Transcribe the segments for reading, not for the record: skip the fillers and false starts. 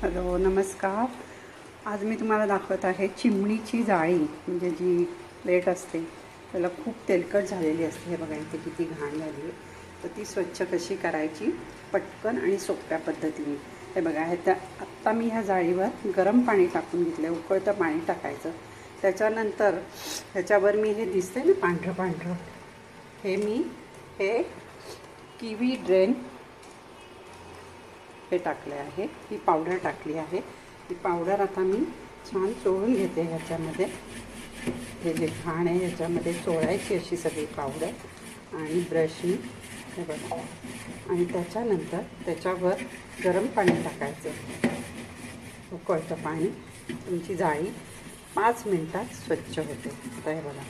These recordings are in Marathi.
हॅलो नमस्कार. आज मी तुम्हाला दाखवत आहे चिमणीची जाळी, म्हणजे जी प्लेट असते त्याला खूप तेलकट झालेली असते. हे बघा इथे किती घाण झाली आहे, तर ती स्वच्छ कशी करायची पटकन आणि सोप्या पद्धतीने. हे बघा आत्ता मी ह्या जाळीवर गरम पाणी टाकून घेतलं आहे. उकळतं पाणी टाकायचं. त्याच्यानंतर ह्याच्यावर मी हे दिसते ना पांढरं पांढरं, हे किवी ड्रेन हे टाकले आहे. ही पावडर टाकली आहे. ही पावडर आता मी छान चोळून घेते. ह्याच्यामध्ये हे जे घाण आहे ह्याच्यामध्ये चोळायची अशी सगळी पावडर आणि ब्रशनी हे बघा. आणि त्याच्यानंतर त्याच्यावर गरम पाणी टाकायचं, उकळतं पाणी. तुमची जाळी 5 मिनटात स्वच्छ होते. आता हे बघा,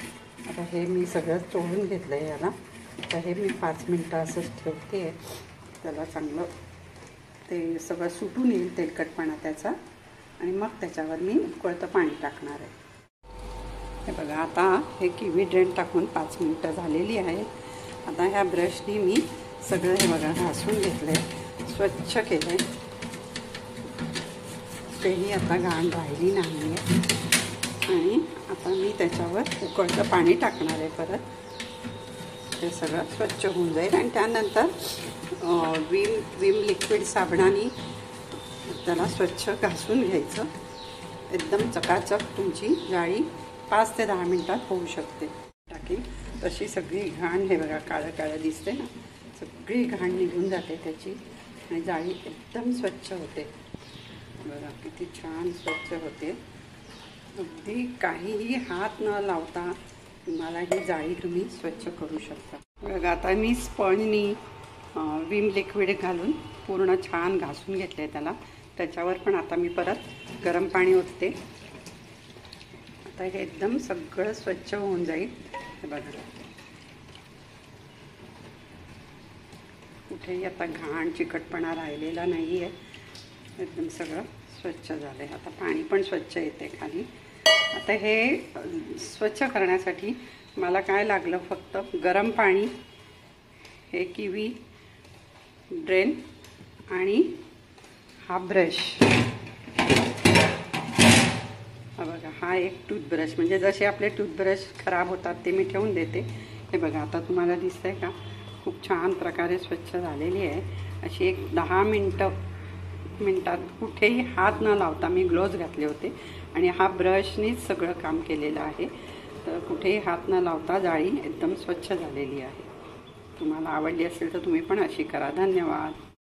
आता हे मी सगळं चोळून घेतलं आहे याला. आता हे मी 5 मिनटं असंच ठेवते. त्याला चांगलं ते सगळं सुटून येईल तेलकटपणा त्याचा, आणि मग त्याच्यावर मी उकळतं पाणी टाकणार आहे. हे बघा, आता हे किवी ड्रेन टाकून 5 मिनटं झालेली आहे. आता ह्या ब्रशनी मी सगळं हे बघा घासून घेतलं आहे, स्वच्छ केलं आहे. तेही आता घाण राहिली नाही आहे. आणि आता मी त्याच्यावर उकळतं पाणी टाकणार आहे परत. ते सगळं स्वच्छ होऊन जाईल. आणि त्यानंतर विम लिक्विड साबणाने त्याला स्वच्छ घासून घ्यायचं. एकदम चकाचक तुमची जाळी 5 ते 10 मिनटात होऊ शकते. टाकीन तशी सगळी घाण हे बघा काळं काळं दिसते ना, सगळी घाण निघून जाते त्याची आणि जाळी एकदम स्वच्छ होते. बघा किती छान स्वच्छ होते. अगदी काहीही हात न लावता तुम्हाला ही जाळी तुम्ही स्वच्छ करू शकता. बघा, आता मी स्पंजनी विम लिक्विड घालून पूर्ण छान घासून घेतले त्याला. त्याच्यावर पण आता मी परत गरम पाणी ओतते. आता हे एकदम सगळं स्वच्छ होऊन जाईल. हे बघा, कुठेही आता घाण चिकटपणा राहिलेला नाही आहे. एकदम सगळं स्वच्छ झालं आहे. आता पाणी पण स्वच्छ येते खाली. आता हे स्वच्छ करण्यासाठी मला काय लागलं, फक्त गरम पाणी, हे किवी ड्रेन आणि हा ब्रश. हा बघा, हा एक टूथब्रश, म्हणजे जसे आपले टूथब्रश खराब होतात ते मी ठेवून देते. हे बघा, आता तुम्हाला दिसतंय का खूप छान प्रकारे स्वच्छ झालेली आहे. अशी एक 10 मिनटात कुठेही हात न लावता, मी ग्लोव्ज घातले होते आणि हा ब्रशनीच सगळं काम केलेलं आहे. तर कुठेही हात न लावता जाळी एकदम स्वच्छ झालेली आहे. तुम्हाला आवडली असेल तर तुम्ही पण अशी करा. धन्यवाद.